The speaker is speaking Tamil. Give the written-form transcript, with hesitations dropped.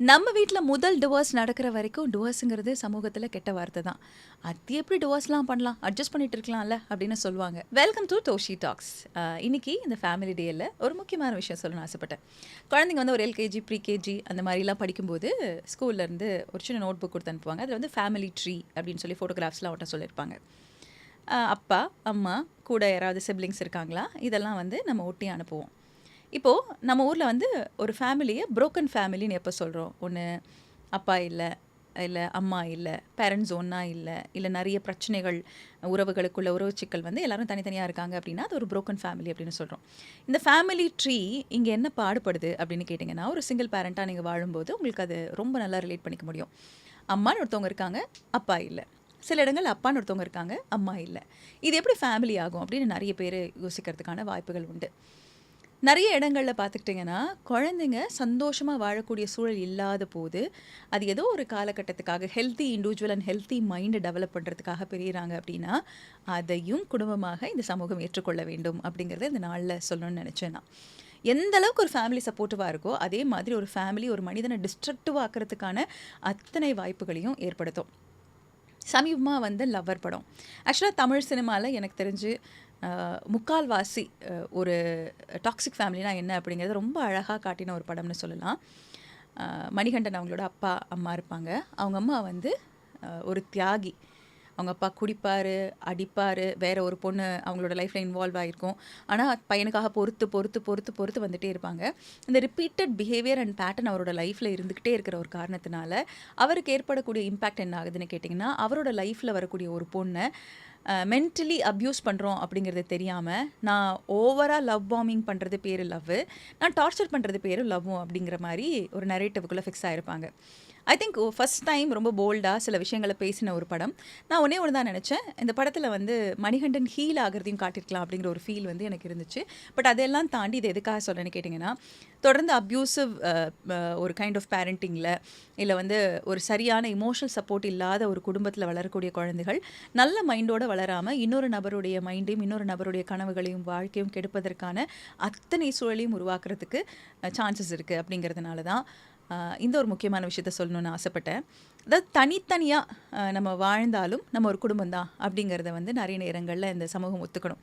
நம்ம வீட்டில் முதல் டிவோர்ஸ் நடக்கிற வரைக்கும் டிவோர்ஸுங்கிறது சமூகத்தில் கெட்ட வார்த்தை தான். அது எப்படி டிவோர்ஸ்லாம் பண்ணலாம், அட்ஜஸ்ட் பண்ணிட்டு இருக்கலாம்ல அப்படின்னு சொல்லுவாங்க. Welcome to Doshi talks. இன்னைக்கு இந்த ஃபேமிலி டேயில் ஒரு முக்கியமான விஷயம் சொல்லணும்னு ஆசைப்பட்டேன். குழந்தைங்க வந்து ஒரு எல்கேஜி ப்ரீகேஜி அந்த மாதிரிலாம் படிக்கும்போது ஸ்கூல்லேருந்து ஒரு சின்ன நோட் புக் கொடுத்து அனுப்புவாங்க. அதில் வந்து ஃபேமிலி ட்ரீ அப்படின்னு சொல்லி ஃபோட்டோகிராஃப்ஸ்லாம் ஒட்ட சொல்லியிருப்பாங்க. அப்பா அம்மா கூட யாராவது சிப்ளிங்ஸ் இருக்காங்களா, இதெல்லாம் வந்து நம்ம ஒட்டி அனுப்புவோம். இப்போது நம்ம ஊரில் வந்து ஒரு ஃபேமிலியை புரோக்கன் ஃபேமிலின்னு எப்போ சொல்கிறோம்? ஒன்று அப்பா இல்லை, இல்லை அம்மா இல்லை, பேரண்ட்ஸ் ஒன்றா இல்லை நிறைய பிரச்சனைகள், உறவுகளுக்குள்ள உறவு சிக்கல் வந்து எல்லாரும் தனித்தனியாக இருக்காங்க அப்படின்னா அது ஒரு புரோக்கன் ஃபேமிலி அப்படின்னு சொல்கிறோம். இந்த ஃபேமிலி ட்ரீ இங்கே என்ன பாடுபடுது அப்படின்னு கேட்டிங்கன்னா, ஒரு சிங்கிள் பேரண்ட்டாக நீங்கள் வாழும்போது உங்களுக்கு அது ரொம்ப நல்லா ரிலேட் பண்ணிக்க முடியும். அம்மான்னு ஒருத்தவங்க இருக்காங்க, அப்பா இல்லை. சில இடங்கள் அப்பான்னு ஒருத்தவங்க இருக்காங்க, அம்மா இல்லை. இது எப்படி ஃபேமிலி ஆகும் அப்படின்னு நிறைய பேர் யோசிக்கிறதுக்கான வாய்ப்புகள் உண்டு. நிறைய இடங்களில் பார்த்துக்கிட்டிங்கன்னா, குழந்தைங்க சந்தோஷமாக வாழக்கூடிய சூழல் இல்லாத போது அது ஏதோ ஒரு காலகட்டத்துக்காக ஹெல்த்தி இண்டிவிஜுவல் அண்ட் ஹெல்த்தி மைண்டை டெவலப் பண்ணுறதுக்காக பிரிகிறாங்க அப்படின்னா, அதையும் குடும்பமாக இந்த சமூகம் ஏற்றுக்கொள்ள வேண்டும் அப்படிங்கிறத இந்த நாளில் சொல்லணும்னு நினச்சேன் நான். எந்த அளவுக்கு ஒரு ஃபேமிலி சப்போர்ட்டிவாக இருக்கோ அதே மாதிரி ஒரு ஃபேமிலி ஒரு மனிதனை டிஸ்ட்ரக்டிவ் ஆக்கிறதுக்கான அத்தனை வாய்ப்புகளையும் ஏற்படுத்தும். சமீபமாக வந்து லவ்வர் படம் ஆக்சுவலாக தமிழ் சினிமாவில் எனக்கு தெரிஞ்சு முக்கால்வாசி ஒரு டாக்ஸிக் ஃபேமிலினா என்ன அப்படிங்கிறது ரொம்ப அழகாக காட்டின ஒரு படம்னு சொல்லலாம். மணிகண்டன் அவங்களோட அப்பா அம்மா இருப்பாங்க. அவங்க அம்மா வந்து ஒரு தியாகி. அவங்க அப்பா குடிப்பார், அடிப்பார், வேற ஒரு பொண்ணு அவங்களோட லைஃப்பில் இன்வால்வ் ஆகிருக்கும். ஆனால் பையனுக்காக பொறுத்து வந்துகிட்டே இருப்பாங்க. இந்த ரிப்பீட்டட் பிஹேவியர் அண்ட் பேட்டர்ன் அவரோட லைஃப்பில் இருந்துக்கிட்டே இருக்கிற ஒரு காரணத்தினால அவருக்கு ஏற்படக்கூடிய இம்பேக்ட் என்ன ஆகுதுன்னு கேட்டிங்கன்னா, அவரோட லைஃப்பில் வரக்கூடிய ஒரு பொண்ணை மென்டலி அப்யூஸ் பண்ணுறோம் அப்படிங்கிறது தெரியாமல், நான் ஓவராக லவ் பாம்பிங் பண்ணுறது பேர் லவ்வு, நான் டார்ச்சர் பண்ணுறது பேர் லவ்வும் அப்படிங்கிற மாதிரி ஒரு நரேட்டிவுக்குள்ளே ஃபிக்ஸ் ஆகிருப்பாங்க. ஐ திங்க் ஃபஸ்ட் டைம் ரொம்ப போல்டாக சில விஷயங்களை பேசின ஒரு படம். நான் ஒன்றே ஒன்று தான் நினச்சேன், இந்த படத்தில் வந்து மணிகண்டன் ஹீல் ஆகிறதையும் காட்டிருக்கலாம் அப்படிங்கிற ஒரு ஃபீல் வந்து எனக்கு இருந்துச்சு. பட் அதெல்லாம் தாண்டி இது எதுக்காக சொல்கிறேன்னு கேட்டிங்கன்னா, தொடர்ந்து அப்யூசிவ் ஒரு கைண்ட் ஆஃப் பேரண்டிங்கில் இல்லை வந்து ஒரு சரியான இமோஷனல் சப்போர்ட் இல்லாத ஒரு குடும்பத்தில் வளரக்கூடிய குழந்தைகள் நல்ல மைண்டோடு வளராமல் இன்னொரு நபருடைய மைண்டையும் இன்னொரு நபருடைய கனவுகளையும் வாழ்க்கையும் கெடுப்பதற்கான அத்தனை சூழலையும் உருவாக்குறதுக்கு சான்சஸ் இருக்குது. அப்படிங்கிறதுனால தான் இந்த ஒரு முக்கியமான விஷயத்த சொல்லணும்னு ஆசைப்பட்டேன். அதாவது தனித்தனியாக நம்ம வாழ்ந்தாலும் நம்ம ஒரு குடும்பம் தான் அப்படிங்கிறத வந்து நிறைய நேரங்களில் இந்த சமூகம் ஒத்துக்கணும்.